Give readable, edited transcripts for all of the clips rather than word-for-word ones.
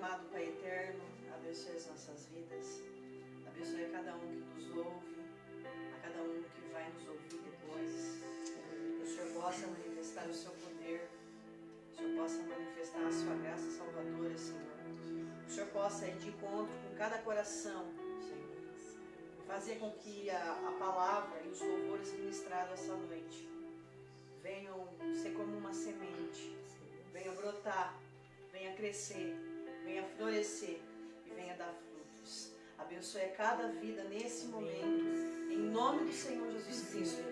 amado Pai eterno, abençoe as nossas vidas, abençoe a cada um que nos ouve, a cada um que vai nos ouvir depois, que o Senhor possa manifestar o seu poder, o Senhor possa manifestar a sua graça salvadora, Senhor. O Senhor possa ir de encontro com cada coração, Senhor, fazer com que a palavra e os louvores ministrados essa noite venham ser como uma semente, venham brotar, venha crescer, venha florescer e venha dar frutos. Abençoe a cada vida nesse momento, em nome do Senhor Jesus Cristo.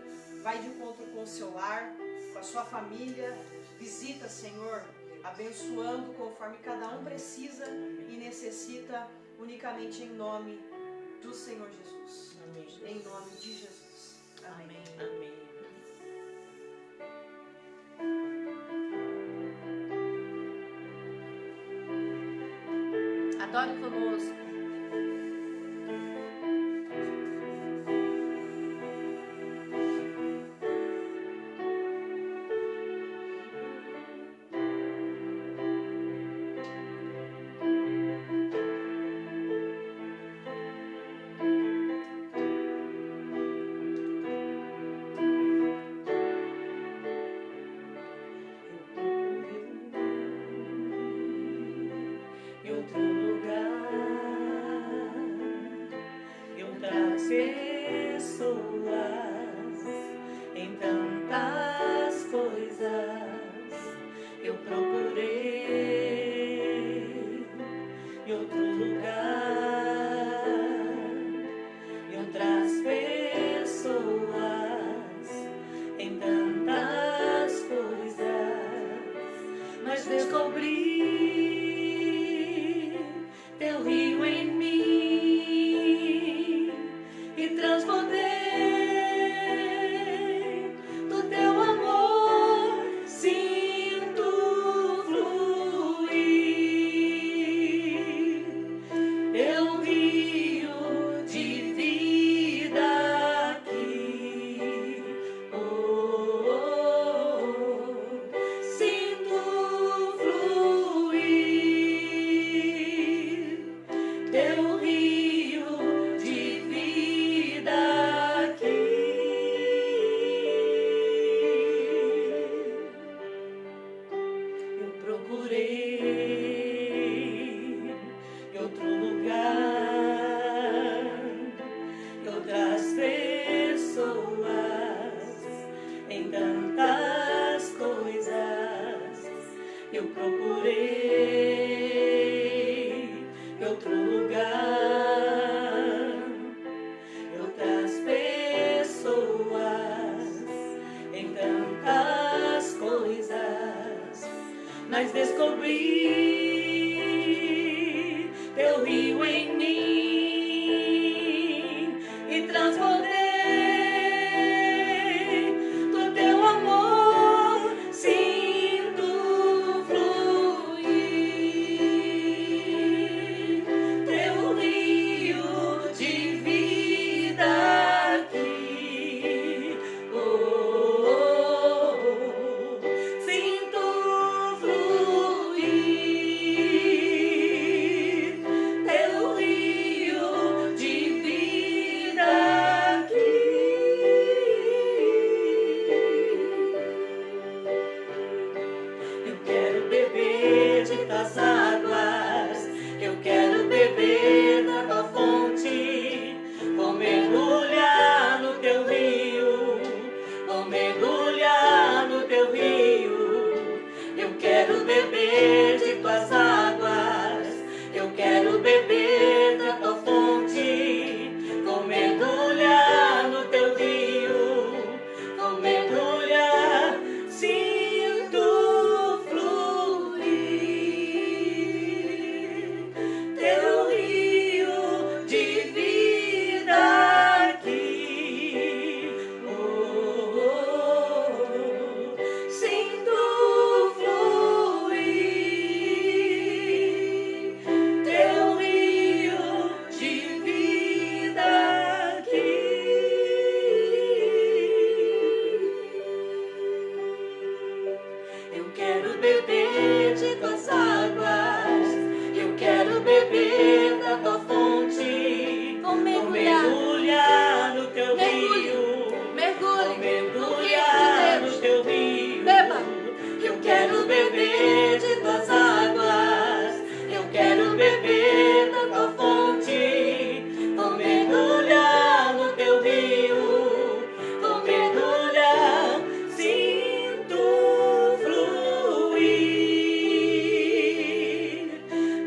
Vai de encontro com o seu lar, com a sua família, visita, Senhor, abençoando conforme cada um precisa e necessita, unicamente em nome do Senhor Jesus. Amém. Em nome de Jesus. Amém. Amém. Adore conosco.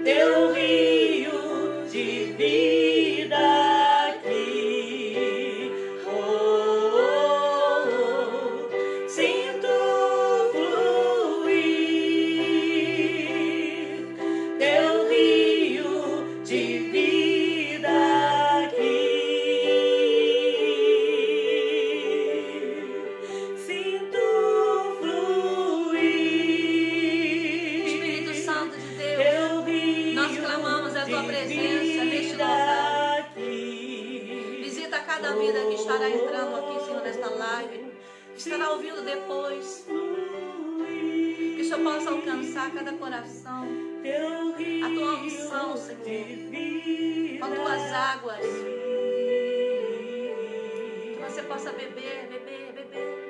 teu rio de vida aqui. Oh, oh, oh, sinto fluir teu rio de vida aqui. Sinto fluir. Espírito Santo de Deus, Teu rio nós clamamos a tua de presença neste vida local. aqui. Visita cada vida que estará entrando aqui, Senhor, nesta live, que estará ouvindo depois. Que o Senhor possa alcançar cada coração. A tua unção, Senhor, com tuas águas. Que você possa beber, beber, beber.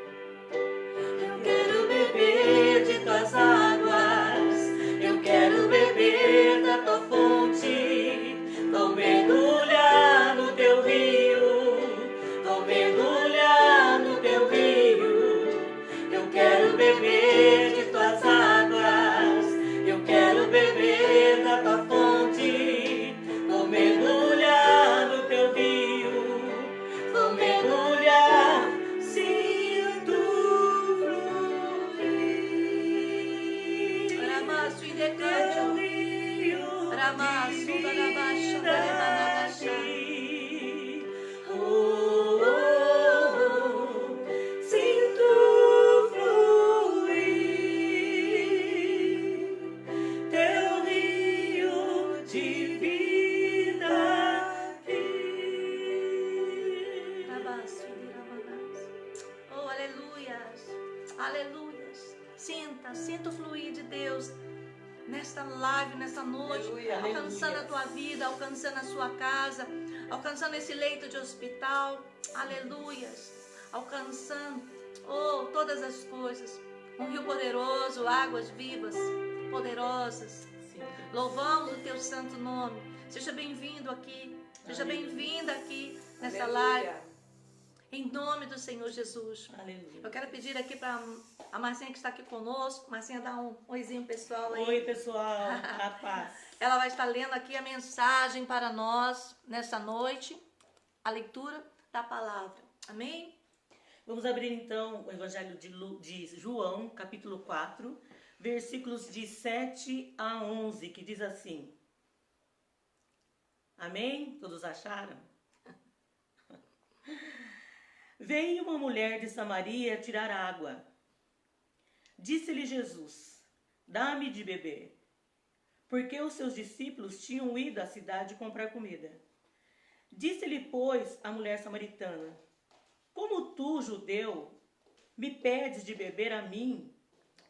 Eu quero beber de tuas águas, eu quero beber da tua fonte. Vou mergulhar no teu rio, vou mergulhar no teu rio. Eu quero beber de tuas águas, eu quero beber da tua fonte. Vou mergulhar no teu rio, vou mergulhar, sinto fluir. Ramaço e Teu decante. rio Ramaço, de darabaixo, vida daremanagaxá. aqui. Oh, oh, oh, sinto fluir teu rio de vida aqui. Ramaço e daramanagaxá. Oh, aleluias, aleluias. Sinta o fluir de Deus nesta live, nesta noite, Aleluia, alcançando aleluia. a tua vida, alcançando a sua casa, alcançando esse leito de hospital, aleluias, alcançando, oh, todas as coisas, um rio poderoso, águas vivas, poderosas. Louvamos o teu santo nome. Seja bem-vindo aqui, seja bem-vinda aqui nesta live, em nome do Senhor Jesus. Aleluia. Eu quero pedir aqui para a Marcinha que está aqui conosco. Marcinha, dá um oizinho pessoal aí. Oi, pessoal, a paz. Ela vai estar lendo aqui a mensagem para nós nessa noite, a leitura da palavra. Amém? Vamos abrir então o Evangelho de João, capítulo 4, versículos de 7 a 11, que diz assim. Amém? Todos acharam? Veio uma mulher de Samaria tirar água. Disse-lhe Jesus, dá-me de beber, porque os seus discípulos tinham ido à cidade comprar comida. Disse-lhe, pois, a mulher samaritana, como tu, judeu, me pedes de beber a mim,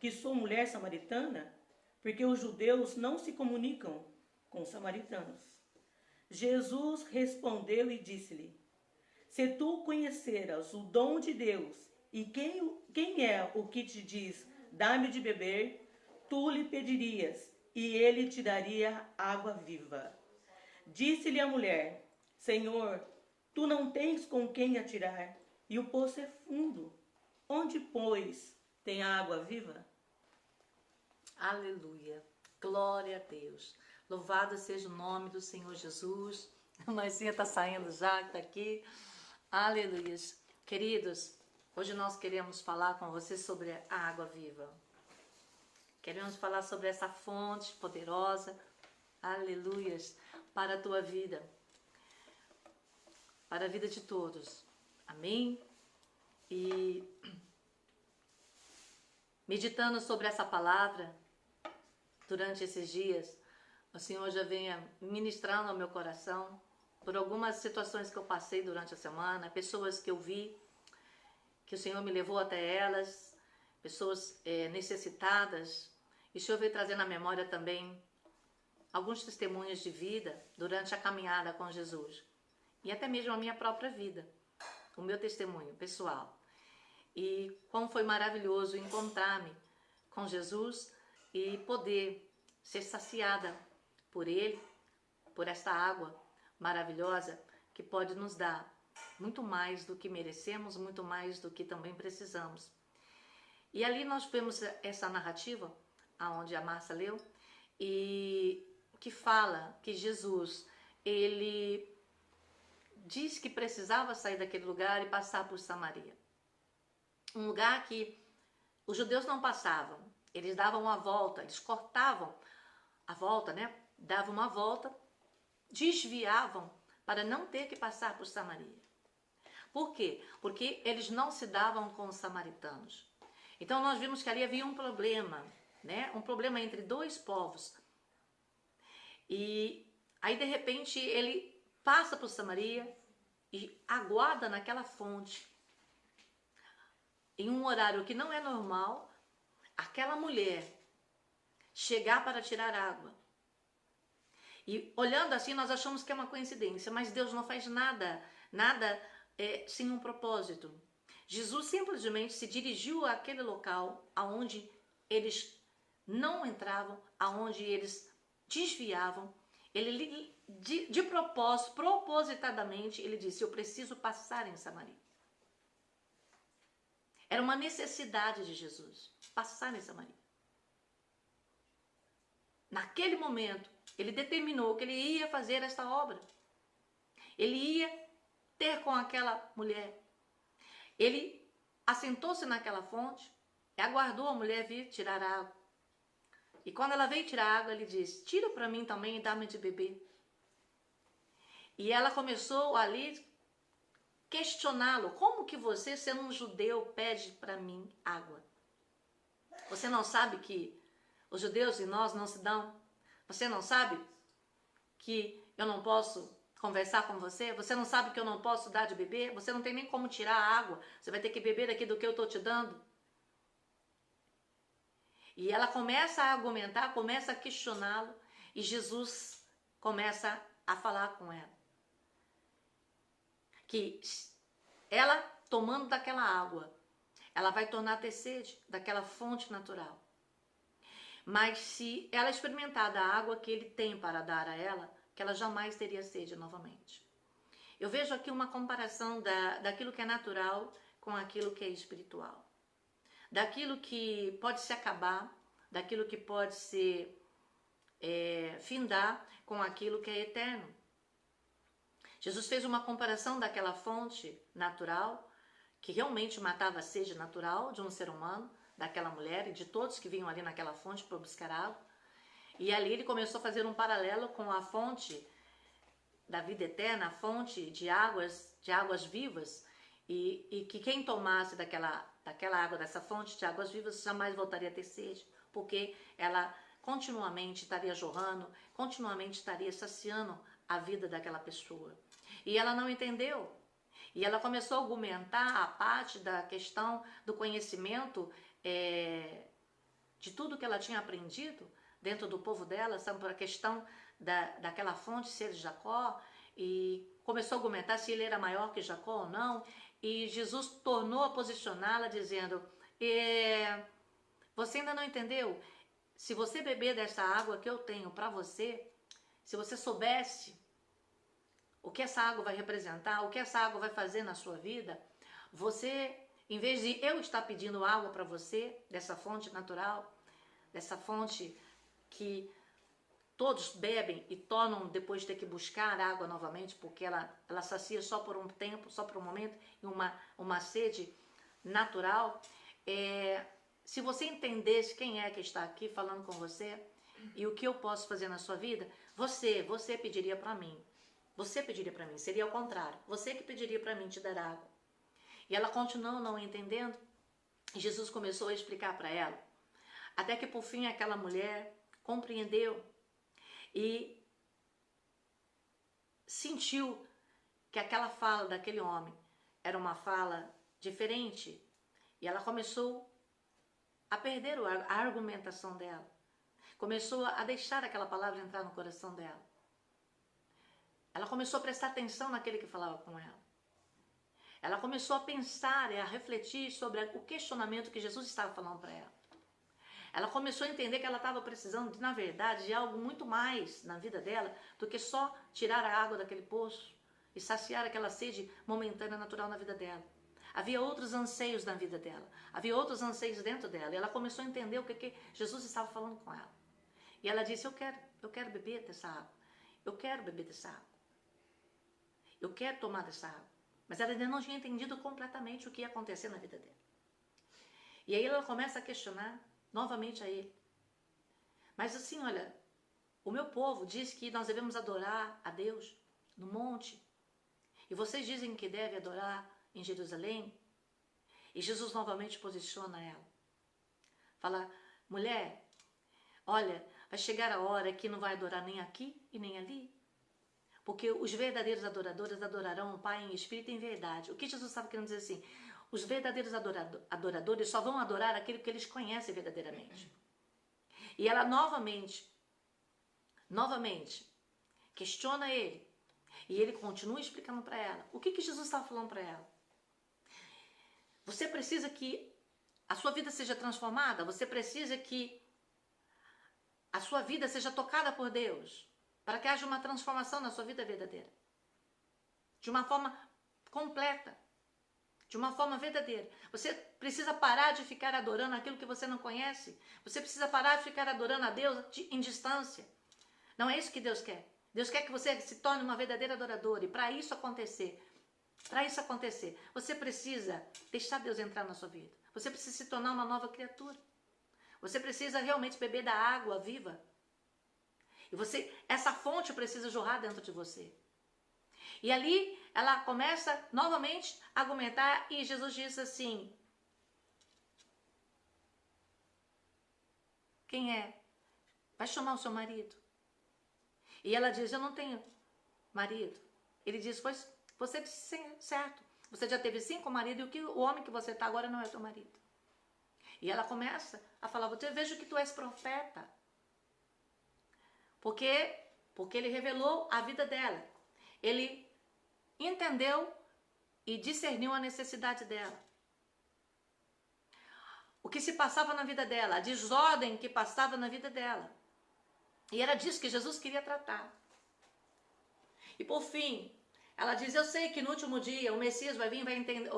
que sou mulher samaritana? Porque os judeus não se comunicam com os samaritanos. Jesus respondeu e disse-lhe, se tu conheceras o dom de Deus e quem é o que te diz, dá-me de beber, tu lhe pedirias e ele te daria água viva. Disse-lhe a mulher, Senhor, tu não tens com quem atirar e o poço é fundo. Onde, pois, tem a água viva? Aleluia. Glória a Deus. Louvado seja o nome do Senhor Jesus. A Marcinha está saindo já, está aqui. Aleluia. Queridos, hoje nós queremos falar com vocês sobre a água viva. Queremos falar sobre essa fonte poderosa, aleluias, para a tua vida, para a vida de todos. Amém? E meditando sobre essa palavra durante esses dias, o Senhor já venha ministrando ao meu coração por algumas situações que eu passei durante a semana, pessoas que eu vi, que o Senhor me levou até elas, pessoas necessitadas. E o Senhor veio trazer na memória também alguns testemunhos de vida durante a caminhada com Jesus. E até mesmo a minha própria vida, o meu testemunho pessoal. E como foi maravilhoso encontrar-me com Jesus e poder ser saciada por Ele, por esta água maravilhosa que pode nos dar muito mais do que merecemos, muito mais do que também precisamos. E ali nós vemos essa narrativa, aonde a Márcia leu, e que fala que Jesus, ele disse que precisava sair daquele lugar e passar por Samaria. Um lugar que os judeus não passavam. Eles davam uma volta, eles cortavam a volta, né? Davam uma volta, desviavam para não ter que passar por Samaria. Por quê? Porque eles não se davam com os samaritanos. Então nós vimos que ali havia um problema, né? Um problema entre dois povos. E aí de repente ele passa por Samaria e aguarda naquela fonte. Em um horário que não é normal, aquela mulher chegar para tirar água. E olhando assim, nós achamos que é uma coincidência, mas Deus não faz nada sem um propósito. Jesus simplesmente se dirigiu àquele local aonde eles não entravam, aonde eles desviavam. Ele, de propósito, propositadamente, ele disse: eu preciso passar em Samaria. Era uma necessidade de Jesus, passar em Samaria. Naquele momento, ele determinou que ele ia fazer esta obra. Ele ia ter com aquela mulher. Ele assentou-se naquela fonte e aguardou a mulher vir tirar água. E quando ela veio tirar água, ele disse: tira para mim também e dá-me de beber. E ela começou ali questioná-lo: como que você, sendo um judeu, pede para mim água? Você não sabe que os judeus e nós não se dão? Você não sabe que eu não posso conversar com você? Você não sabe que eu não posso dar de beber? Você não tem nem como tirar a água. Você vai ter que beber aqui do que eu estou te dando. E ela começa a argumentar, começa a questioná-lo. E Jesus começa a falar com ela. Que ela, tomando daquela água, ela vai tornar a ter sede daquela fonte natural. Mas se ela experimentar da água que ele tem para dar a ela, que ela jamais teria sede novamente. Eu vejo aqui uma comparação daquilo que é natural com aquilo que é espiritual. Daquilo que pode se acabar, daquilo que pode se findar com aquilo que é eterno. Jesus fez uma comparação daquela fonte natural, que realmente matava a sede natural de um ser humano, daquela mulher e de todos que vinham ali naquela fonte para buscar água. E ali ele começou a fazer um paralelo com a fonte da vida eterna, a fonte de águas vivas, e que quem tomasse daquela água, dessa fonte de águas vivas, jamais voltaria a ter sede, porque ela continuamente estaria jorrando, continuamente estaria saciando a vida daquela pessoa. E ela não entendeu. E ela começou a argumentar a parte da questão do conhecimento de tudo que ela tinha aprendido dentro do povo dela, sabe, por a questão daquela fonte ser de Jacó, e começou a argumentar se ele era maior que Jacó ou não, e Jesus tornou a posicioná-la dizendo: você ainda não entendeu? Se você beber dessa água que eu tenho para você, se você soubesse o que essa água vai representar, o que essa água vai fazer na sua vida, você, em vez de eu estar pedindo água para você, dessa fonte natural, dessa fonte que todos bebem e tornam depois de ter que buscar água novamente, porque ela sacia só por um tempo, só por um momento, e uma sede natural. Se você entendesse quem é que está aqui falando com você e o que eu posso fazer na sua vida, você pediria para mim. Você pediria para mim, seria ao contrário. Você que pediria para mim te dar água. E ela continuou não entendendo. E Jesus começou a explicar para ela. Até que por fim aquela mulher compreendeu e sentiu que aquela fala daquele homem era uma fala diferente. E ela começou a perder a argumentação dela. Começou a deixar aquela palavra entrar no coração dela. Ela começou a prestar atenção naquele que falava com ela. Ela começou a pensar e a refletir sobre o questionamento que Jesus estava falando para ela. Ela começou a entender que ela estava precisando, na verdade, de algo muito mais na vida dela do que só tirar a água daquele poço e saciar aquela sede momentânea natural na vida dela. Havia outros anseios na vida dela. Havia outros anseios dentro dela. E ela começou a entender o que Jesus estava falando com ela. E ela disse: eu quero eu quero beber dessa água. Eu quero beber dessa água. Eu quero tomar dessa água. Mas ela ainda não tinha entendido completamente o que ia acontecer na vida dela. E aí ela começa a questionar novamente a ele. Mas assim, olha, o meu povo diz que nós devemos adorar a Deus no monte. E vocês dizem que deve adorar em Jerusalém. E Jesus novamente posiciona ela. Fala, mulher, olha, vai chegar a hora que não vai adorar nem aqui e nem ali. Porque os verdadeiros adoradores adorarão o Pai em espírito e em verdade. O que Jesus estava querendo dizer assim? Os verdadeiros adoradores só vão adorar aquilo que eles conhecem verdadeiramente. E ela novamente, questiona ele. E ele continua explicando para ela. O que Jesus estava falando para ela? Você precisa que a sua vida seja transformada. Você precisa que a sua vida seja tocada por Deus. Para que haja uma transformação na sua vida verdadeira. De uma forma completa. De uma forma verdadeira. Você precisa parar de ficar adorando aquilo que você não conhece. Você precisa parar de ficar adorando a Deus em distância. Não é isso que Deus quer. Deus quer que você se torne uma verdadeira adoradora. E para isso acontecer, você precisa deixar Deus entrar na sua vida. Você precisa se tornar uma nova criatura. Você precisa realmente beber da água viva. E essa fonte precisa jorrar dentro de você. E ali ela começa novamente a argumentar e Jesus diz assim: quem é? Vai chamar o seu marido. E ela diz, eu não tenho marido. Ele diz, pois você disse certo. Você já teve 5 maridos e o homem que você está agora não é teu marido. E ela começa a falar, eu vejo que tu és profeta. Porque ele revelou a vida dela. Ele entendeu e discerniu a necessidade dela. O que se passava na vida dela, a desordem que passava na vida dela. E era disso que Jesus queria tratar. E por fim, ela diz, eu sei que no último dia o Messias vai vir, vai entender,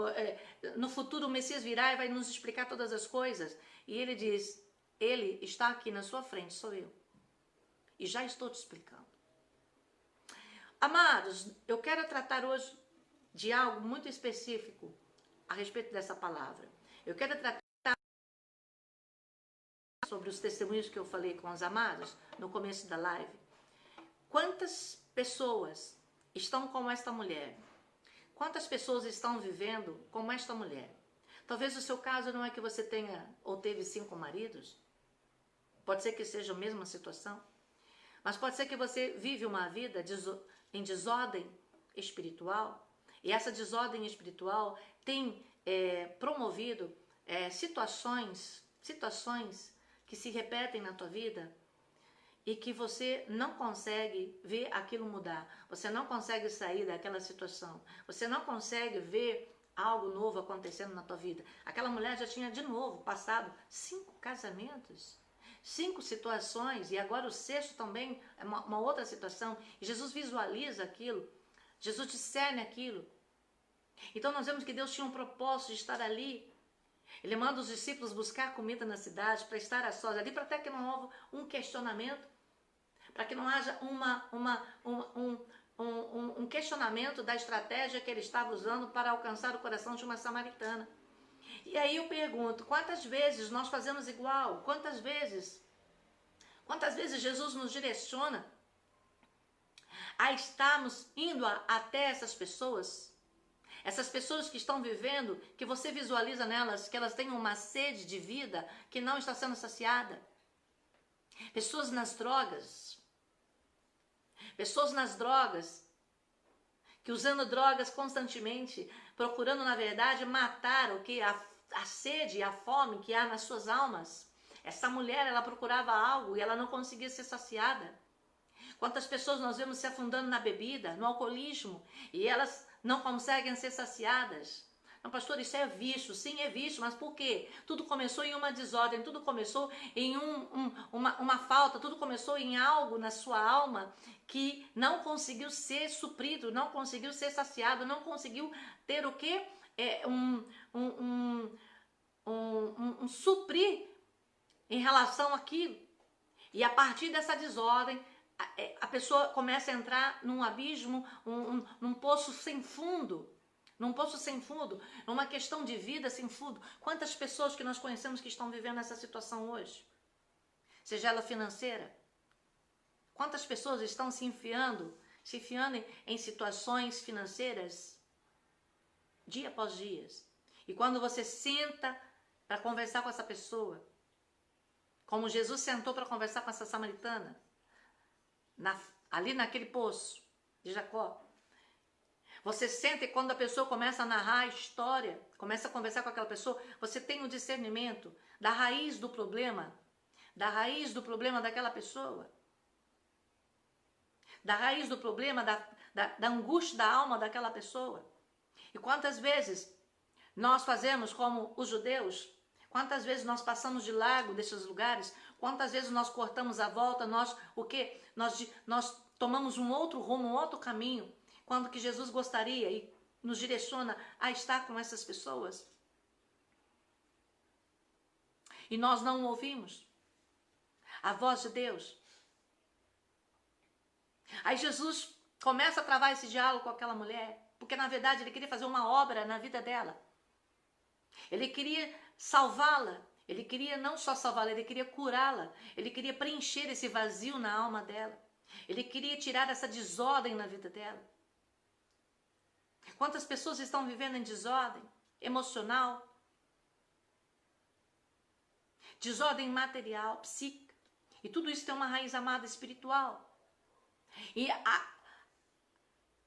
no futuro o Messias virá e vai nos explicar todas as coisas. E ele diz, ele está aqui na sua frente, sou eu. E já estou te explicando. Amados, eu quero tratar hoje de algo muito específico a respeito dessa palavra. Eu quero tratar sobre os testemunhos que eu falei com os amados no começo da live. Quantas pessoas estão como esta mulher? Quantas pessoas estão vivendo como esta mulher? Talvez o seu caso não é que você tenha ou teve 5 maridos. Pode ser que seja a mesma situação. Mas pode ser que você vive uma vida em desordem espiritual. E essa desordem espiritual tem promovido situações que se repetem na tua vida e que você não consegue ver aquilo mudar. Você não consegue sair daquela situação. Você não consegue ver algo novo acontecendo na tua vida. Aquela mulher já tinha de novo passado 5 casamentos, 5 situações, e agora o 6º também é uma outra situação. E Jesus visualiza aquilo, Jesus discerne aquilo. Então nós vemos que Deus tinha um propósito de estar ali. Ele manda os discípulos buscar comida na cidade, para estar a sós ali, para até que não houve um questionamento, para que não haja um questionamento da estratégia que ele estava usando para alcançar o coração de uma samaritana. E aí eu pergunto, quantas vezes nós fazemos igual? Quantas vezes Jesus nos direciona a estarmos indo até essas pessoas que estão vivendo, que você visualiza nelas, que elas têm uma sede de vida que não está sendo saciada. Pessoas nas drogas, que usando drogas constantemente, procurando na verdade matar o que a sede e a fome que há nas suas almas. Essa mulher, ela procurava algo e ela não conseguia ser saciada. Quantas pessoas nós vemos se afundando na bebida, no alcoolismo, e elas não conseguem ser saciadas. Não, pastor, isso é vício. Sim, é vício, mas por quê? Tudo começou em uma desordem, tudo começou em uma falta, tudo começou em algo na sua alma que não conseguiu ser suprido, não conseguiu ser saciado, não conseguiu ter o quê? Suprir em relação àquilo. E a partir dessa desordem, a pessoa começa a entrar num abismo, num poço sem fundo. Num poço sem fundo, numa questão de vida sem fundo. Quantas pessoas que nós conhecemos que estão vivendo essa situação hoje? Seja ela financeira. Quantas pessoas estão se enfiando em situações financeiras dia após dia. E quando você senta para conversar com essa pessoa, como Jesus sentou para conversar com essa samaritana, ali naquele poço de Jacó, você sente e quando a pessoa começa a narrar a história, começa a conversar com aquela pessoa, você tem o discernimento da raiz do problema daquela pessoa, da raiz do problema, da angústia da alma daquela pessoa. E quantas vezes nós fazemos como os judeus, quantas vezes nós passamos de largo desses lugares, quantas vezes nós cortamos a volta, nós tomamos um outro rumo, um outro caminho, quando que Jesus gostaria e nos direciona a estar com essas pessoas. E nós não ouvimos a voz de Deus. Aí Jesus começa a travar esse diálogo com aquela mulher, porque na verdade ele queria fazer uma obra na vida dela. Ele queria salvá-la, ele queria não só salvá-la, ele queria curá-la, ele queria preencher esse vazio na alma dela, ele queria tirar essa desordem na vida dela. Quantas pessoas estão vivendo em desordem emocional, desordem material, psíquica, e tudo isso tem uma raiz amada espiritual. E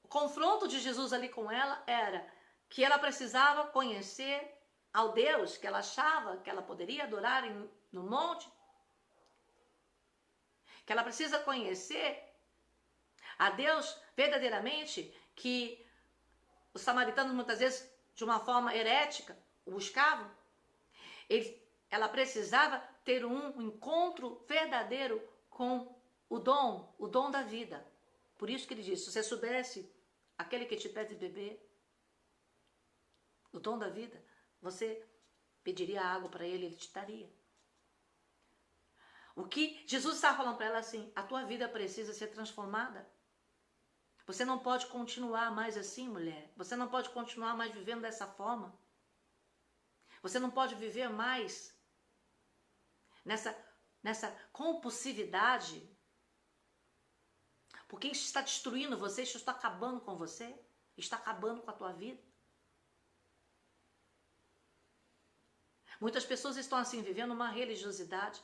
o confronto de Jesus ali com ela era que ela precisava conhecer ao Deus que ela achava que ela poderia adorar no monte, que ela precisa conhecer a Deus verdadeiramente, que os samaritanos muitas vezes de uma forma herética o buscavam. Ela precisava ter um encontro verdadeiro com o dom da vida. Por isso que ele disse, se você soubesse aquele que te pede beber, o dom da vida, você pediria água para ele, ele te daria. O que Jesus estava falando para ela assim, a tua vida precisa ser transformada. Você não pode continuar mais assim, mulher. Você não pode continuar mais vivendo dessa forma. Você não pode viver mais nessa compulsividade. Porque isso está destruindo você, isso está acabando com você, está acabando com a tua vida. Muitas pessoas estão assim, vivendo uma religiosidade,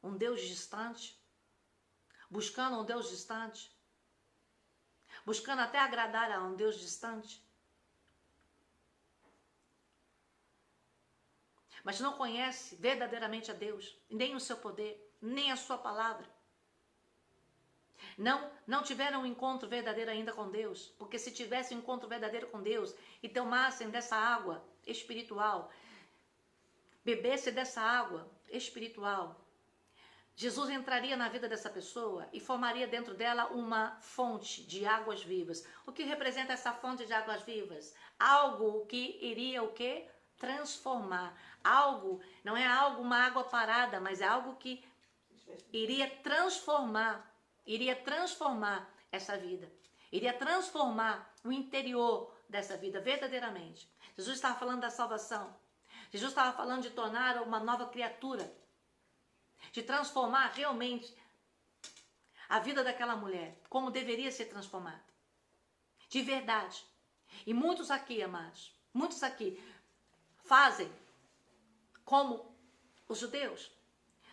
um Deus distante, buscando um Deus distante, buscando até agradar a um Deus distante. Mas não conhece verdadeiramente a Deus, nem o seu poder, nem a sua palavra. Não tiveram um encontro verdadeiro ainda com Deus, porque se tivesse um encontro verdadeiro com Deus e tomassem dessa água espiritual, bebesse dessa água espiritual, Jesus entraria na vida dessa pessoa e formaria dentro dela uma fonte de águas vivas. O que representa essa fonte de águas vivas? Algo que iria o quê? Transformar. Algo, não é algo, uma água parada, mas é algo que iria transformar essa vida. Iria transformar o interior dessa vida verdadeiramente. Jesus estava falando da salvação. Jesus estava falando de tornar uma nova criatura, de transformar realmente a vida daquela mulher, como deveria ser transformada, de verdade. E muitos aqui, amados, muitos aqui fazem como os judeus.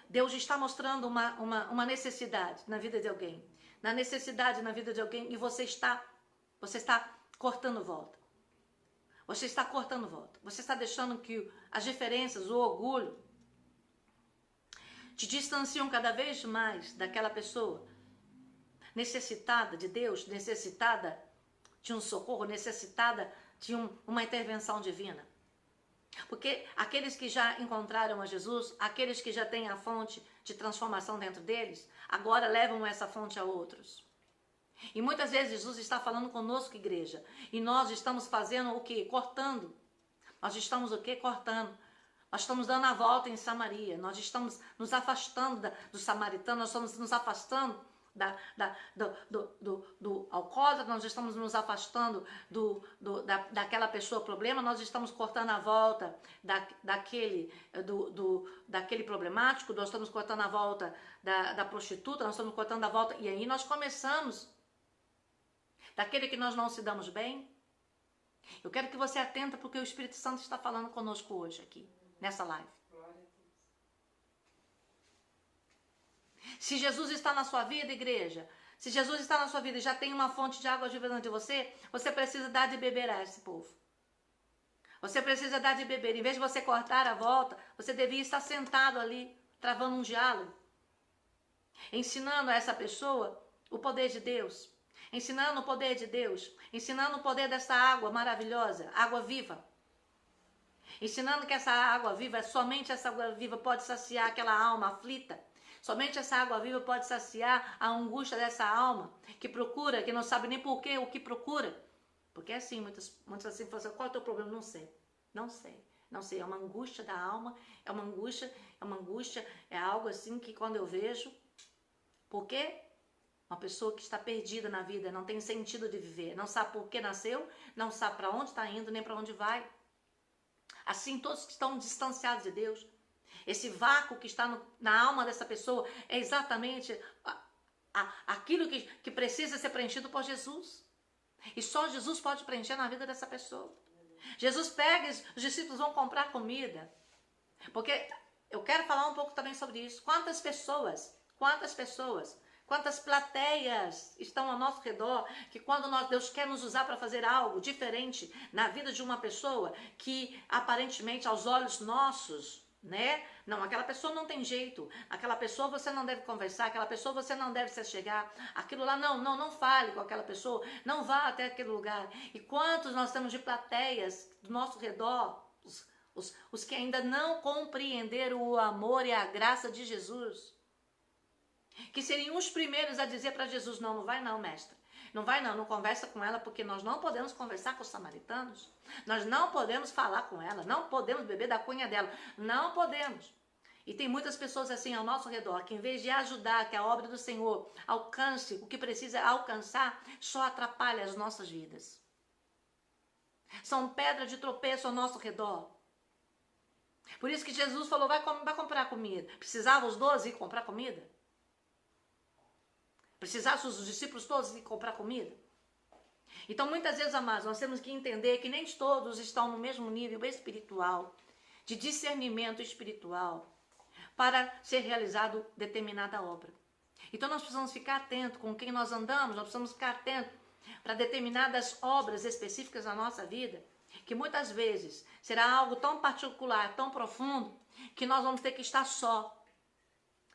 Deus está mostrando uma necessidade na vida de alguém, e você está cortando volta. Você está cortando volta. Você está deixando que as diferenças, o orgulho, te distanciam cada vez mais daquela pessoa necessitada de Deus, necessitada de um socorro, necessitada de uma intervenção divina. Porque aqueles que já encontraram a Jesus, aqueles que já têm a fonte de transformação dentro deles, agora levam essa fonte a outros. E muitas vezes Jesus está falando conosco, igreja, e nós estamos fazendo o quê? Cortando. Nós estamos o quê? Cortando. Nós estamos dando a volta em Samaria, nós estamos nos afastando do samaritano, nós estamos nos afastando do alcoólatra, nós estamos nos afastando daquela pessoa problema, nós estamos cortando a volta daquele problemático, nós estamos cortando a volta da prostituta, nós estamos cortando a volta, e aí nós começamos daquele que nós não se damos bem. Eu quero que você atenta porque o Espírito Santo está falando conosco hoje aqui, nessa live. Se Jesus está na sua vida, igreja, se Jesus está na sua vida e já tem uma fonte de água viva dentro de você, você precisa dar de beber a esse povo. Você precisa dar de beber. Em vez de você cortar a volta, você devia estar sentado ali, travando um diálogo, ensinando a essa pessoa o poder de Deus, ensinando o poder de Deus, ensinando o poder dessa água maravilhosa, água viva. Ensinando que essa água viva, somente essa água viva pode saciar aquela alma aflita. Somente essa água viva pode saciar a angústia dessa alma que procura, que não sabe nem por que o que procura. Porque é assim, muitos assim falam assim, qual é o teu problema? Não sei, não sei, não sei. É uma angústia da alma, é uma angústia, é algo assim que quando eu vejo, por quê? Uma pessoa que está perdida na vida, não tem sentido de viver, não sabe por que nasceu, não sabe para onde está indo, nem para onde vai. Assim, todos que estão distanciados de Deus, esse vácuo que está na alma dessa pessoa é exatamente aquilo que precisa ser preenchido por Jesus. E só Jesus pode preencher na vida dessa pessoa. Jesus pega, os discípulos vão comprar comida. Porque eu quero falar um pouco também sobre isso. Quantas pessoas, quantas plateias estão ao nosso redor, que quando Deus quer nos usar para fazer algo diferente na vida de uma pessoa, que aparentemente aos olhos nossos, né? Não, aquela pessoa não tem jeito, aquela pessoa você não deve conversar, aquela pessoa você não deve se chegar, aquilo lá não fale com aquela pessoa, não vá até aquele lugar. E quantos nós temos de plateias do nosso redor, os que ainda não compreenderam o amor e a graça de Jesus, que seriam os primeiros a dizer para Jesus, não vai não, mestre. Não vai não conversa com ela, porque nós não podemos conversar com os samaritanos. Nós não podemos falar com ela, não podemos beber da cunha dela, não podemos. E tem muitas pessoas assim ao nosso redor, que em vez de ajudar que a obra do Senhor alcance o que precisa alcançar, só atrapalha as nossas vidas. São pedras de tropeço ao nosso redor. Por isso que Jesus falou, vai comprar comida. Precisava os 12 ir comprar comida? Precisassem os discípulos todos ir comprar comida? Então, muitas vezes, amados, nós temos que entender que nem todos estão no mesmo nível espiritual, de discernimento espiritual, para ser realizado determinada obra. Então, nós precisamos ficar atentos com quem nós andamos, nós precisamos ficar atentos para determinadas obras específicas na nossa vida, que muitas vezes será algo tão particular, tão profundo, que nós vamos ter que estar só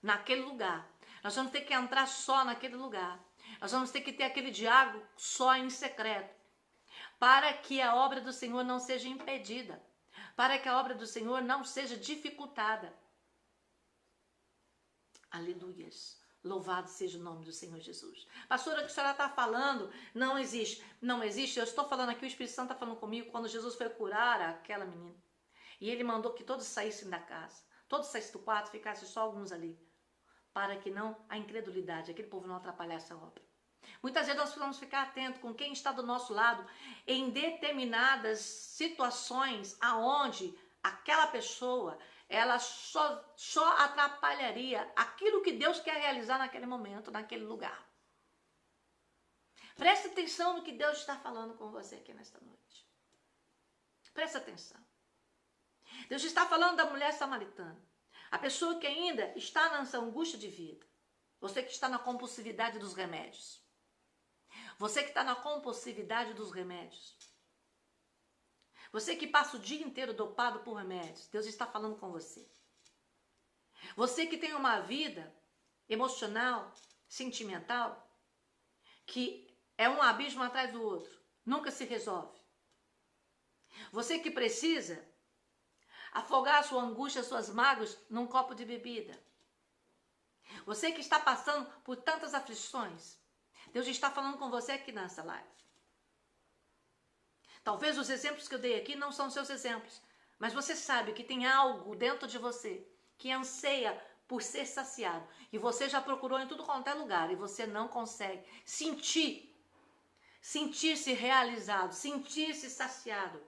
naquele lugar. Nós vamos ter que entrar só naquele lugar. Nós vamos ter que ter aquele diálogo só em secreto. Para que a obra do Senhor não seja impedida. Para que a obra do Senhor não seja dificultada. Aleluias. Louvado seja o nome do Senhor Jesus. Pastora, o que a senhora está falando não existe. Não existe. Eu estou falando aqui, o Espírito Santo está falando comigo quando Jesus foi curar aquela menina. E ele mandou que todos saíssem da casa. Todos saíssem do quarto, ficassem só alguns ali. Para que não a incredulidade, aquele povo não atrapalhasse a obra. Muitas vezes nós precisamos ficar atentos com quem está do nosso lado em determinadas situações aonde aquela pessoa, ela só atrapalharia aquilo que Deus quer realizar naquele momento, naquele lugar. Preste atenção no que Deus está falando com você aqui nesta noite. Preste atenção. Deus está falando da mulher samaritana. A pessoa que ainda está nessa angústia de vida. Você que está na compulsividade dos remédios. Você que está na compulsividade dos remédios. Você que passa o dia inteiro dopado por remédios. Deus está falando com você. Você que tem uma vida emocional, sentimental, que é um abismo atrás do outro. Nunca se resolve. Você que precisa afogar a sua angústia, suas mágoas num copo de bebida. Você que está passando por tantas aflições. Deus está falando com você aqui nessa live. Talvez os exemplos que eu dei aqui não são seus exemplos. Mas você sabe que tem algo dentro de você que anseia por ser saciado. E você já procurou em tudo quanto é lugar e você não consegue sentir-se realizado, sentir-se saciado.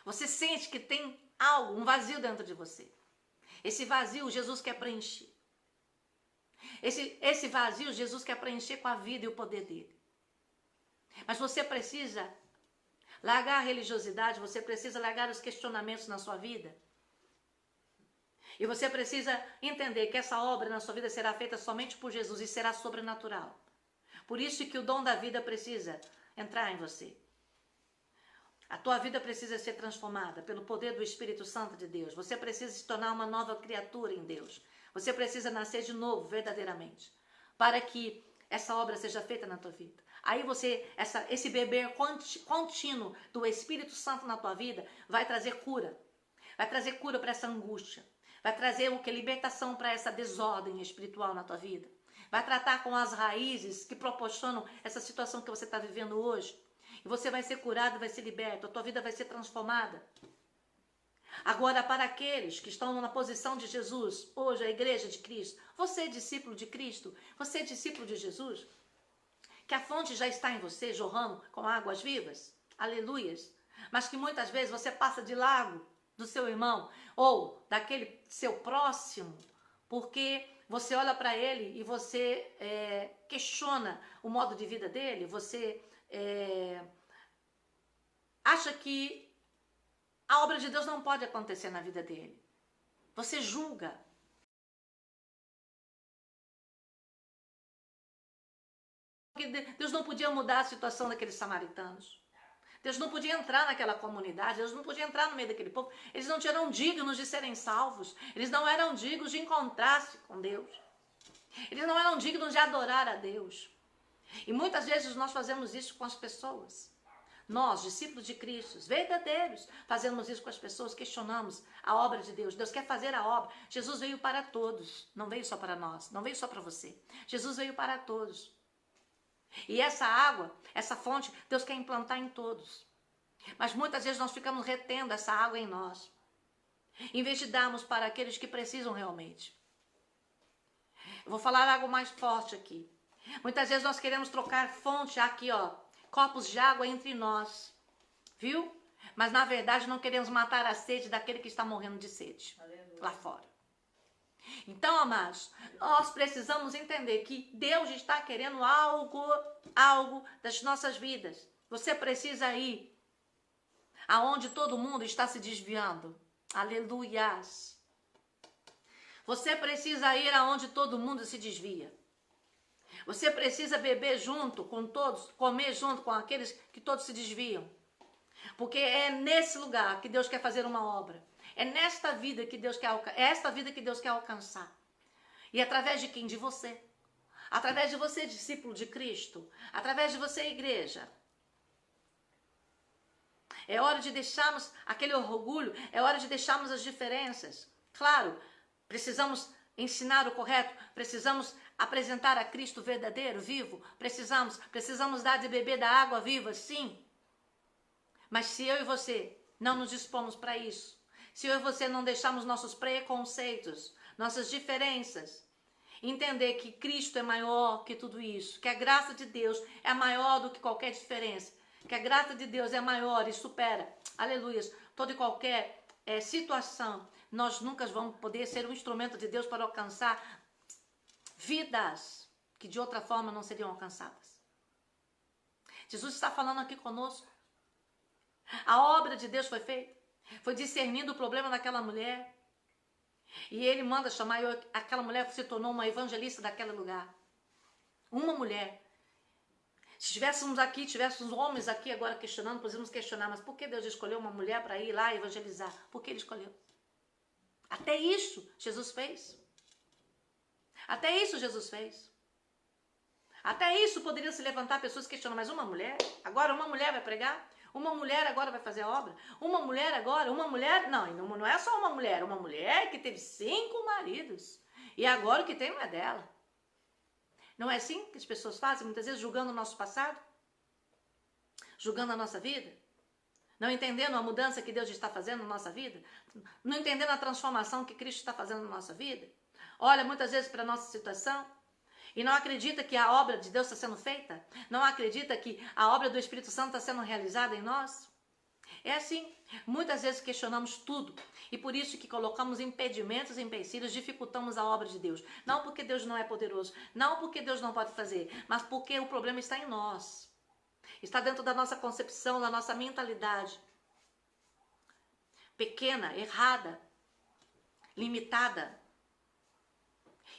Você sente que tem algo, um vazio dentro de você. Esse vazio Jesus quer preencher. Esse vazio Jesus quer preencher com a vida e o poder dele. Mas você precisa largar a religiosidade, você precisa largar os questionamentos na sua vida. E você precisa entender que essa obra na sua vida será feita somente por Jesus e será sobrenatural. Por isso que o dom da vida precisa entrar em você. A tua vida precisa ser transformada pelo poder do Espírito Santo de Deus. Você precisa se tornar uma nova criatura em Deus. Você precisa nascer de novo, verdadeiramente, para que essa obra seja feita na tua vida. Aí esse beber contínuo do Espírito Santo na tua vida vai trazer cura. Vai trazer cura para essa angústia. Vai trazer o que? Libertação para essa desordem espiritual na tua vida. Vai tratar com as raízes que proporcionam essa situação que você está vivendo hoje. E você vai ser curado, vai ser liberto. A tua vida vai ser transformada. Agora, para aqueles que estão na posição de Jesus, hoje a igreja de Cristo, você é discípulo de Cristo, você é discípulo de Jesus, que a fonte já está em você, jorrando com águas vivas, aleluias, mas que muitas vezes você passa de lado do seu irmão ou daquele seu próximo, porque você olha para ele e você questiona o modo de vida dele, você acha que a obra de Deus não pode acontecer na vida dele. Você julga. Que Deus não podia mudar a situação daqueles samaritanos. Deus não podia entrar naquela comunidade, Deus não podia entrar no meio daquele povo. Eles não eram dignos de serem salvos. Eles não eram dignos de encontrar-se com Deus. Eles não eram dignos de adorar a Deus. E muitas vezes nós fazemos isso com as pessoas. Nós, discípulos de Cristo, verdadeiros, fazemos isso com as pessoas, questionamos a obra de Deus. Deus quer fazer a obra. Jesus veio para todos, não veio só para nós, não veio só para você. Jesus veio para todos. E essa água, essa fonte, Deus quer implantar em todos. Mas muitas vezes nós ficamos retendo essa água em nós, em vez de darmos para aqueles que precisam realmente. Eu vou falar algo mais forte aqui. Muitas vezes nós queremos trocar fonte aqui, copos de água entre nós, viu? Mas na verdade não queremos matar a sede daquele que está morrendo de sede. Aleluia. Lá fora. Então, amados, nós precisamos entender que Deus está querendo algo das nossas vidas. Você precisa ir aonde todo mundo está se desviando. Aleluias. Você precisa ir aonde todo mundo se desvia. Você precisa beber junto com todos, comer junto com aqueles que todos se desviam. Porque é nesse lugar que Deus quer fazer uma obra. É nesta vida que Deus quer alcançar. É esta vida que Deus quer alcançar. E através de quem? De você. Através de você, discípulo de Cristo. Através de você, igreja. É hora de deixarmos aquele orgulho. É hora de deixarmos as diferenças. Claro, precisamos ensinar o correto. Precisamos apresentar a Cristo verdadeiro, vivo. Precisamos dar de beber da água viva, sim. Mas se eu e você não nos dispomos para isso, se eu e você não deixarmos nossos preconceitos, nossas diferenças, entender que Cristo é maior que tudo isso, que a graça de Deus é maior do que qualquer diferença, que a graça de Deus é maior e supera, aleluias, toda e qualquer situação, nós nunca vamos poder ser um instrumento de Deus para alcançar vidas que de outra forma não seriam alcançadas. Jesus está falando aqui conosco. A obra de Deus foi feita. Foi discernindo o problema daquela mulher. E ele manda chamar, aquela mulher se tornou uma evangelista daquele lugar. Uma mulher. Se tivéssemos homens aqui agora questionando, podemos questionar, mas por que Deus escolheu uma mulher para ir lá evangelizar? Por que ele escolheu? Até isso Jesus fez. Até isso Jesus fez. Até isso poderiam se levantar pessoas questionando, mas uma mulher? Agora uma mulher vai pregar? Uma mulher agora vai fazer a obra? Uma mulher agora? Uma mulher? Não é só uma mulher que teve 5 maridos. E agora o que tem não é dela. Não é assim que as pessoas fazem, muitas vezes julgando o nosso passado? Julgando a nossa vida? Não entendendo a mudança que Deus está fazendo na nossa vida? Não entendendo a transformação que Cristo está fazendo na nossa vida? Olha muitas vezes para a nossa situação e não acredita que a obra de Deus está sendo feita? Não acredita que a obra do Espírito Santo está sendo realizada em nós? É assim, muitas vezes questionamos tudo e por isso que colocamos impedimentos e empecilhos, dificultamos a obra de Deus. Não porque Deus não é poderoso, não porque Deus não pode fazer, mas porque o problema está em nós. Está dentro da nossa concepção, da nossa mentalidade. Pequena, errada, limitada.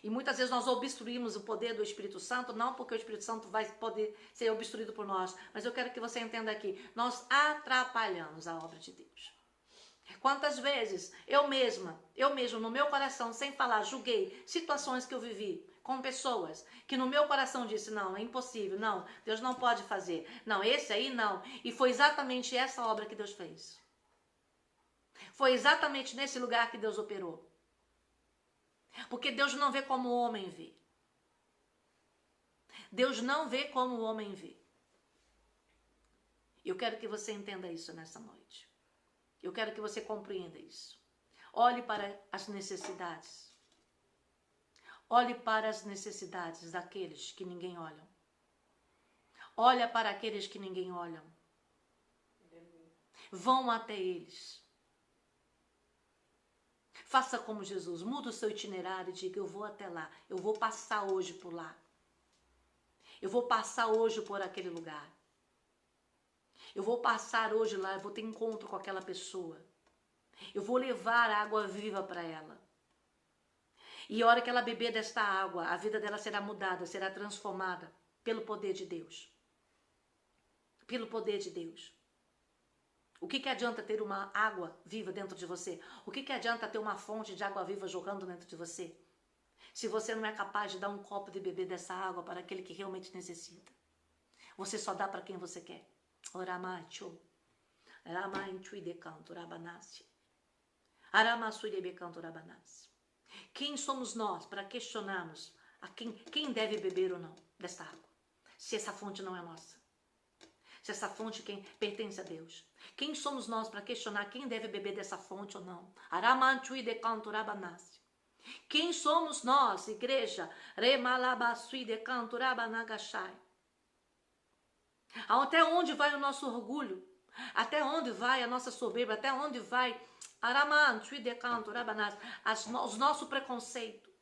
E muitas vezes nós obstruímos o poder do Espírito Santo, não porque o Espírito Santo vai poder ser obstruído por nós, mas eu quero que você entenda aqui, nós atrapalhamos a obra de Deus. Quantas vezes eu mesmo, no meu coração, sem falar, julguei situações que eu vivi com pessoas que no meu coração disse, não, é impossível, não, Deus não pode fazer, não, esse aí não. E foi exatamente essa obra que Deus fez. Foi exatamente nesse lugar que Deus operou. Porque Deus não vê como o homem vê. Deus não vê como o homem vê. Eu quero que você entenda isso nessa noite. Eu quero que você compreenda isso. Olhe para as necessidades. Olhe para as necessidades daqueles que ninguém olha. Olha para aqueles que ninguém olha. Vão até eles. Faça como Jesus, muda o seu itinerário e diga, eu vou até lá, eu vou passar hoje por lá. Eu vou passar hoje por aquele lugar. Eu vou passar hoje lá, eu vou ter encontro com aquela pessoa. Eu vou levar água viva para ela. E a hora que ela beber desta água, a vida dela será mudada, será transformada pelo poder de Deus. Pelo poder de Deus. O que adianta ter uma água viva dentro de você? O que adianta ter uma fonte de água viva jorrando dentro de você? Se você não é capaz de dar um copo de beber dessa água para aquele que realmente necessita. Você só dá para quem você quer. Oramacho. Ramainchu de canto rabanasi. Aramasui de becanto rabanasi. Quem somos nós para questionarmos a quem deve beber ou não desta água? Se essa fonte não é nossa. Se essa fonte pertence a Deus. Quem somos nós para questionar quem deve beber dessa fonte ou não? Aramanchu de canto rabanasi. Quem somos nós, igreja? Remalabasui de canto rabanagashai. Até onde vai o nosso orgulho? Até onde vai a nossa soberba? Até onde vai o nosso preconceito?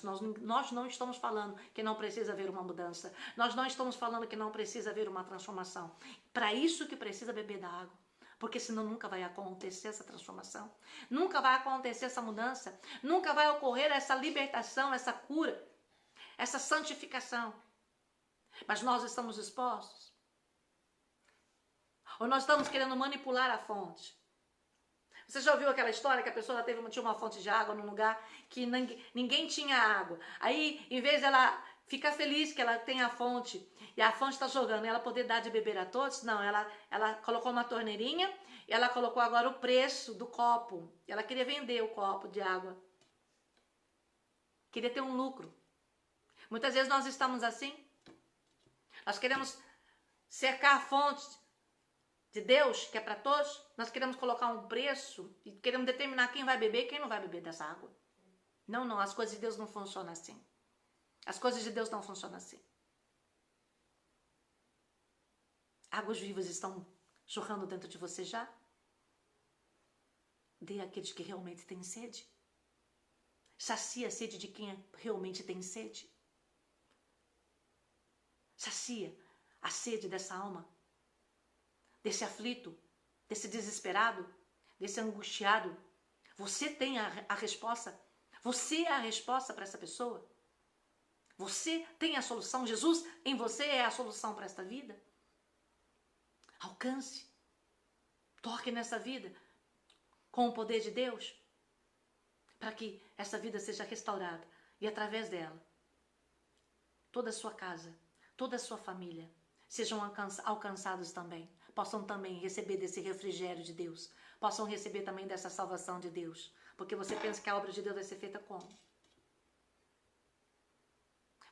Nós não estamos falando que não precisa haver uma mudança. Nós não estamos falando que não precisa haver uma transformação. Para isso que precisa beber da água. Porque senão nunca vai acontecer essa transformação. Nunca vai acontecer essa mudança. Nunca vai ocorrer essa libertação, essa cura, essa santificação. Mas nós estamos dispostos? Ou nós estamos querendo manipular a fonte? Você já ouviu aquela história que a pessoa tinha uma fonte de água num lugar que ninguém tinha água? Aí, em vez dela ficar feliz que ela tem a fonte, e a fonte está jogando, e ela poder dar de beber a todos, não, ela colocou uma torneirinha, e ela colocou agora o preço do copo. Ela queria vender o copo de água. Queria ter um lucro. Muitas vezes nós estamos assim. Nós queremos cercar a fonte de Deus, que é para todos. Nós queremos colocar um preço e queremos determinar quem vai beber e quem não vai beber dessa água. Não, não, as coisas de Deus não funcionam assim. As coisas de Deus não funcionam assim. Águas vivas estão jorrando dentro de você já? Dê àqueles que realmente têm sede. Sacia a sede de quem realmente tem sede. Sacia a sede dessa alma, desse aflito, desse desesperado, desse angustiado. Você tem a resposta. Você é a resposta para essa pessoa. Você tem a solução. Jesus em você é a solução para esta vida. Alcance. Toque nessa vida com o poder de Deus para que essa vida seja restaurada e através dela toda a sua casa, toda a sua família sejam alcançados também. Possam também receber desse refrigério de Deus. Possam receber também dessa salvação de Deus. Porque você pensa que a obra de Deus vai ser feita como?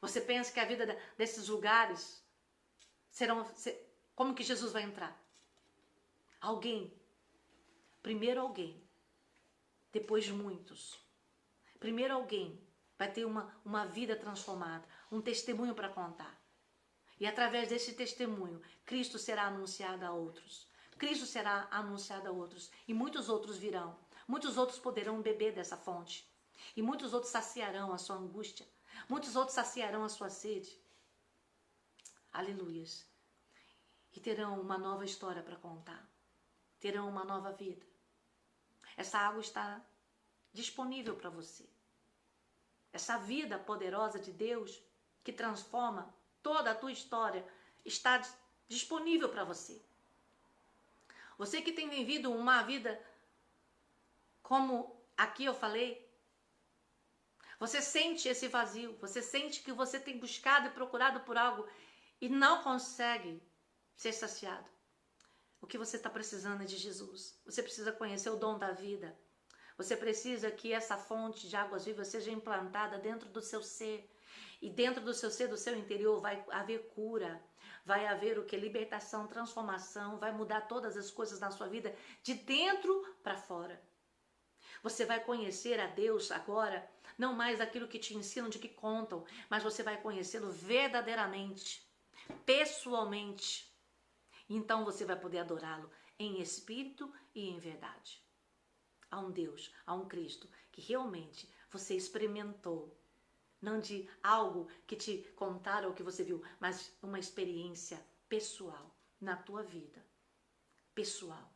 Você pensa que a vida desses lugares Como que Jesus vai entrar? Alguém. Primeiro alguém. Depois muitos. Primeiro alguém vai ter uma vida transformada. Um testemunho para contar. E através desse testemunho, Cristo será anunciado a outros. Cristo será anunciado a outros. E muitos outros virão. Muitos outros poderão beber dessa fonte. E muitos outros saciarão a sua angústia. Muitos outros saciarão a sua sede. Aleluias. E terão uma nova história para contar. Terão uma nova vida. Essa água está disponível para você. Essa vida poderosa de Deus que transforma toda a tua história está disponível para você. Você que tem vivido uma vida como aqui eu falei, você sente esse vazio, você sente que você tem buscado e procurado por algo e não consegue ser saciado. O que você está precisando é de Jesus. Você precisa conhecer o dom da vida. Você precisa que essa fonte de águas vivas seja implantada dentro do seu ser. E dentro do seu ser, do seu interior, vai haver cura. Vai haver o que? Libertação, transformação. Vai mudar todas as coisas na sua vida de dentro para fora. Você vai conhecer a Deus agora, não mais aquilo que te ensinam, de que contam, mas você vai conhecê-lo verdadeiramente, pessoalmente. Então você vai poder adorá-lo em espírito e em verdade. Há um Deus, há um Cristo que realmente você experimentou. Não de algo que te contaram ou que você viu, mas uma experiência pessoal na tua vida. Pessoal.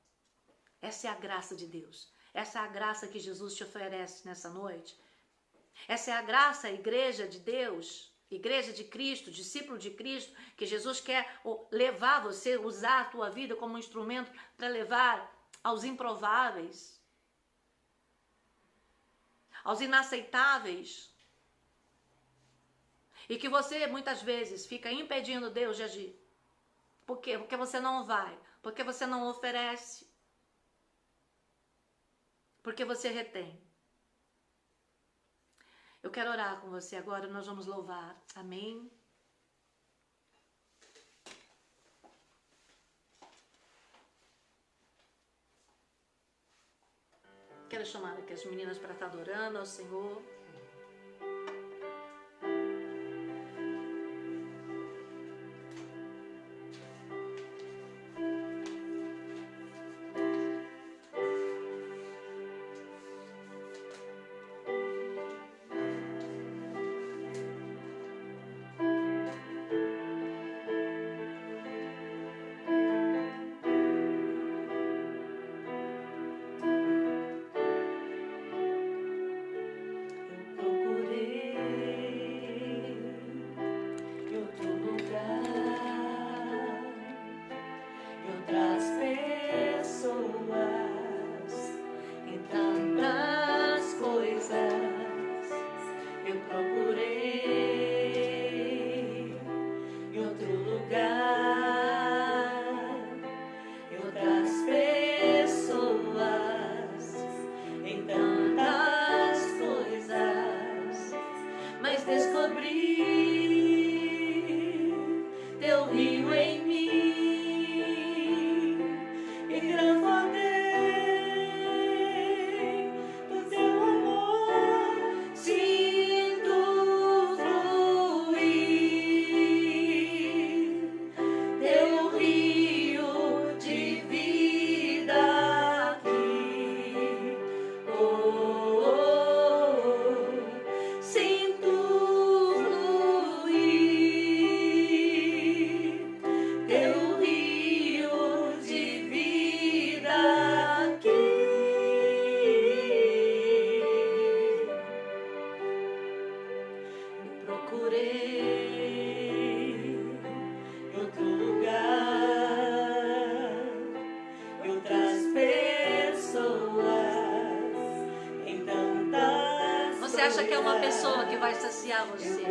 Essa é a graça de Deus. Essa é a graça que Jesus te oferece nessa noite. Essa é a graça, a igreja de Deus, igreja de Cristo, discípulo de Cristo, que Jesus quer levar você, usar a tua vida como um instrumento para levar aos improváveis, aos inaceitáveis. E que você muitas vezes fica impedindo Deus de agir. Por quê? Porque você não vai, porque você não oferece, porque você retém. Eu quero orar com você agora, nós vamos louvar. Amém? Quero chamar aqui as meninas para estar adorando ao Senhor. Você acha que é uma pessoa que vai saciar você?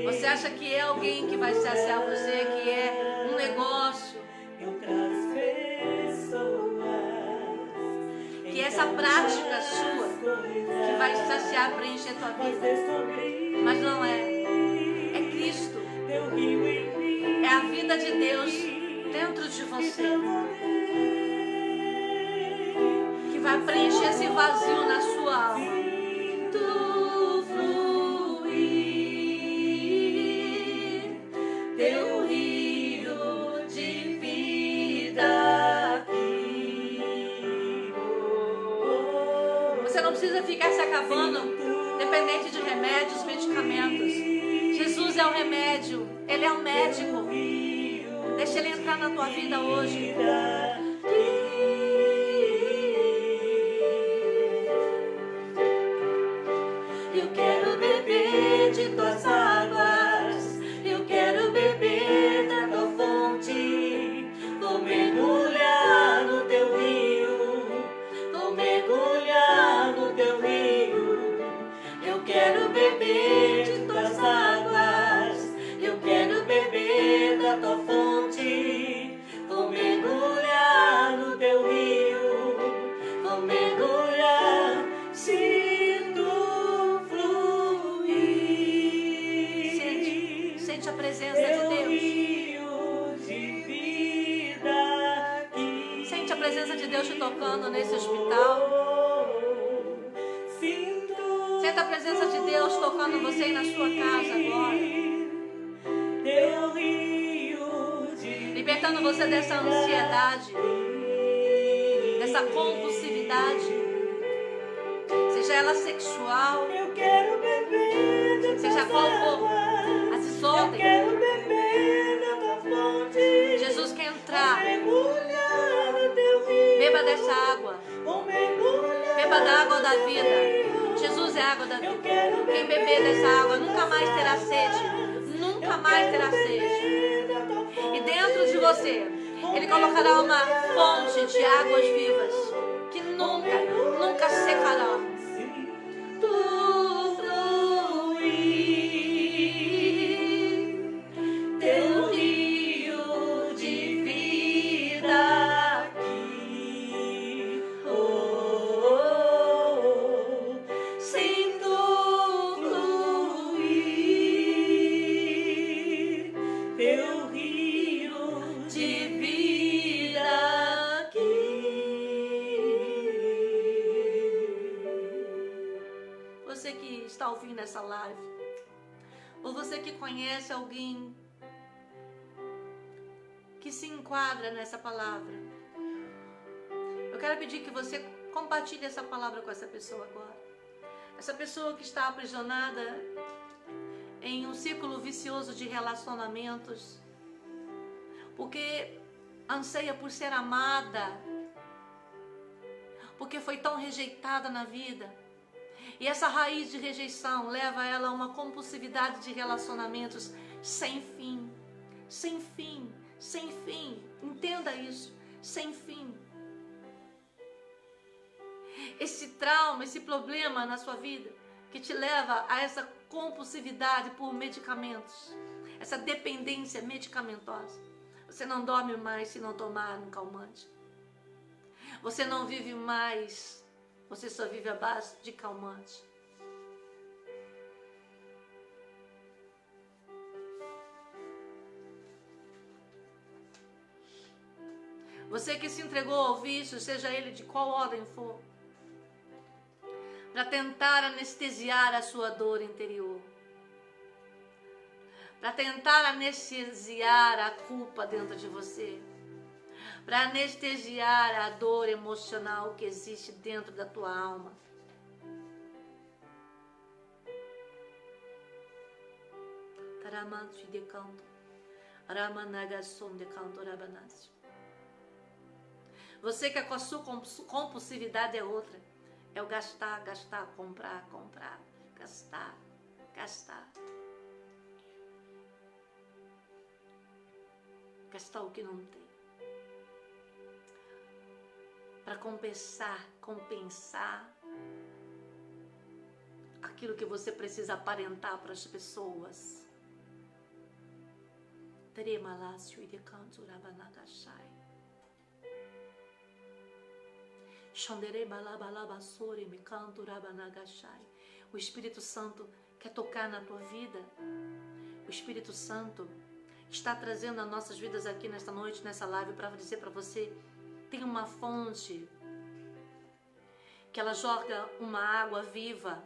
Você acha que é alguém que vai saciar você, que é um negócio? Que é essa prática sua que vai te saciar, preencher a tua vida? Mas não é. É Cristo. É a vida de Deus dentro de você, que vai preencher esse vazio na sua alma. Teu rio de vida aqui. Você não precisa ficar se acabando dependente de remédios, medicamentos. Jesus é o remédio, Ele é o médico. Deixa Ele entrar na tua vida hoje. Eu quero beber de tuas águas, eu quero beber da tua fonte. Vou mergulhar no teu rio, vou mergulhar no teu rio. Eu quero beber de tuas águas, eu quero beber da tua fonte. Vou mergulhar no teu rio, vou mergulhar, sinto fluir. Sente a presença de Deus. Sente a presença de Deus te tocando nesse hospital. Sente a presença de Deus tocando você aí na sua casa agora. Libertando você dessa ansiedade, dessa compulsividade, seja ela sexual, seja qual for a desordem. Jesus quer entrar. Beba dessa água. Beba da água da vida. Jesus é a água da vida. Quem beber dessa água nunca mais terá sede. Nunca mais terá sede. E dentro de você, Ele colocará uma fonte de águas vivas que nunca, nunca secará. Tu fluir, teu rio de vida aqui. Sinto fluir, teu rio de vida aqui. Você que está ouvindo essa live, ou você que conhece alguém que se enquadra nessa palavra, eu quero pedir que você compartilhe essa palavra com essa pessoa agora. Essa pessoa que está aprisionada em um círculo vicioso de relacionamentos, porque anseia por ser amada, porque foi tão rejeitada na vida. E essa raiz de rejeição leva ela a uma compulsividade de relacionamentos sem fim, sem fim, sem fim. Entenda isso, sem fim. Esse trauma, esse problema na sua vida que te leva a essa compulsividade por medicamentos, essa dependência medicamentosa. Você não dorme mais se não tomar um calmante. Você não vive mais, você só vive à base de calmante. Você que se entregou ao vício, seja ele de qual ordem for, para tentar anestesiar a sua dor interior, para tentar anestesiar a culpa dentro de você, para anestesiar a dor emocional que existe dentro da tua alma. Taramansi de canto, Ramanagasson de canto Rabanasi. Você que a sua compulsividade é outra, é o gastar, gastar, comprar, comprar, gastar, gastar. Gastar o que não tem. Para compensar aquilo que você precisa aparentar para as pessoas. Tremalácio e decanto rabanagashai. O Espírito Santo quer tocar na tua vida. O Espírito Santo está trazendo as nossas vidas aqui nesta noite, nessa live, para dizer para você, tem uma fonte que ela joga uma água viva,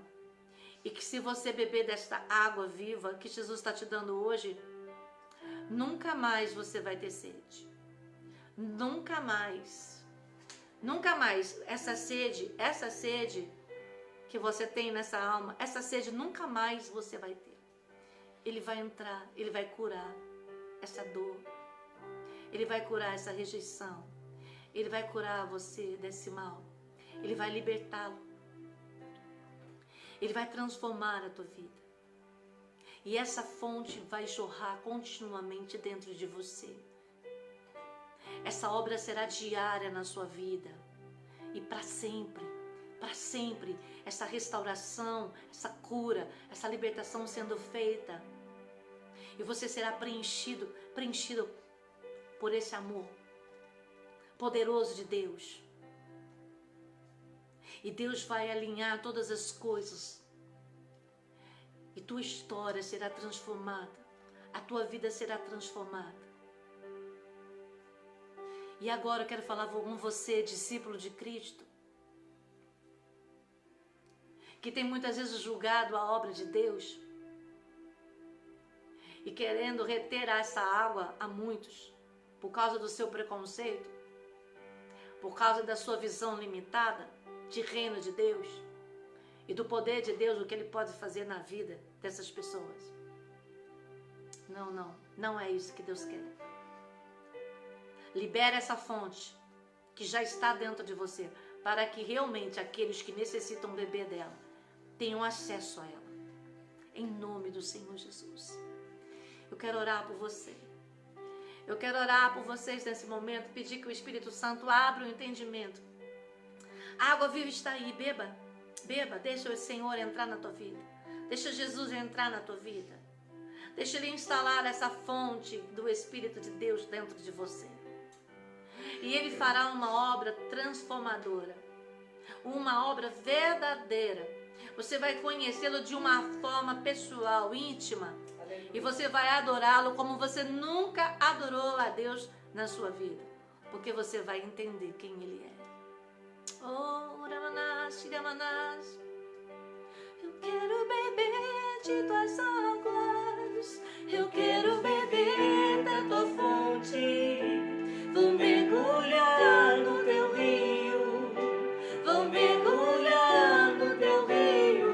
e que se você beber desta água viva que Jesus está te dando hoje, nunca mais você vai ter sede. Nunca mais. Nunca mais. Essa sede que você tem nessa alma, essa sede nunca mais você vai ter. Ele vai entrar, ele vai curar essa dor. Ele vai curar essa rejeição. Ele vai curar você desse mal. Ele vai libertá-lo. Ele vai transformar a tua vida. E essa fonte vai jorrar continuamente dentro de você. Essa obra será diária na sua vida. E para sempre, essa restauração, essa cura, essa libertação sendo feita. E você será preenchido por esse amor poderoso de Deus. E Deus vai alinhar todas as coisas. E tua história será transformada. A tua vida será transformada. E agora eu quero falar com você, discípulo de Cristo, que tem muitas vezes julgado a obra de Deus e querendo reter essa água a muitos por causa do seu preconceito, por causa da sua visão limitada de reino de Deus e do poder de Deus, o que Ele pode fazer na vida dessas pessoas. Não é isso que Deus quer. Libera essa fonte que já está dentro de você, para que realmente aqueles que necessitam beber dela tenham acesso a ela. Em nome do Senhor Jesus. Eu quero orar por você. Eu quero orar por vocês nesse momento, pedir que o Espírito Santo abra o entendimento. A água viva está aí, beba. Beba, deixa o Senhor entrar na tua vida. Deixa Jesus entrar na tua vida. Deixa Ele instalar essa fonte do Espírito de Deus dentro de você. E Ele fará uma obra transformadora. Uma obra verdadeira. Você vai conhecê-lo de uma forma pessoal, íntima. E você vai adorá-lo como você nunca adorou a Deus na sua vida. Porque você vai entender quem Ele é. Oh, Ramanas, Ramanas. Eu quero beber de tuas águas. Eu quero beber da tua fonte. Vou mergulhar no teu rio. Vou mergulhar no teu rio.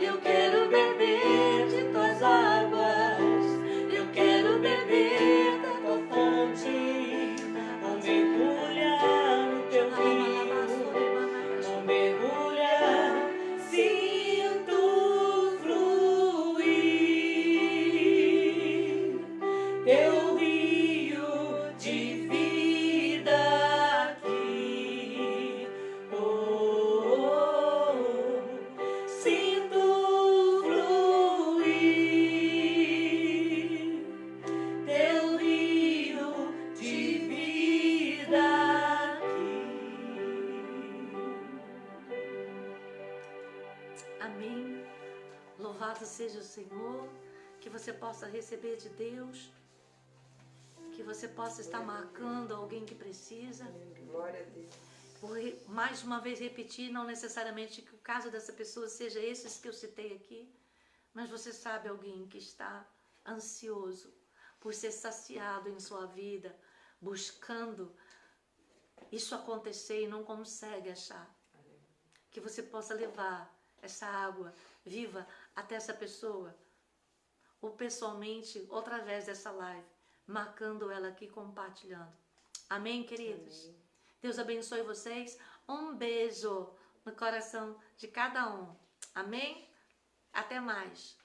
Eu quero beber de tuas águas. Eu quero beber da tua fonte. Vou mergulhar no teu rio. Vou mergulhar, sinto fluir teu rio de vida aqui. Sinto fluir teu rio de vida aqui. Amém. Louvado seja o Senhor. Que você possa receber de Deus. Que você possa estar marcando alguém que precisa. Glória a Deus. Vou mais uma vez repetir, não necessariamente que o caso dessa pessoa seja esses que eu citei aqui, mas você sabe alguém que está ansioso por ser saciado em sua vida, buscando isso acontecer e não consegue achar. Que você possa levar essa água viva até essa pessoa, ou pessoalmente, ou através dessa live, marcando ela aqui, compartilhando. Amém, queridos? Amém. Deus abençoe vocês. Um beijo no coração de cada um. Amém? Até mais.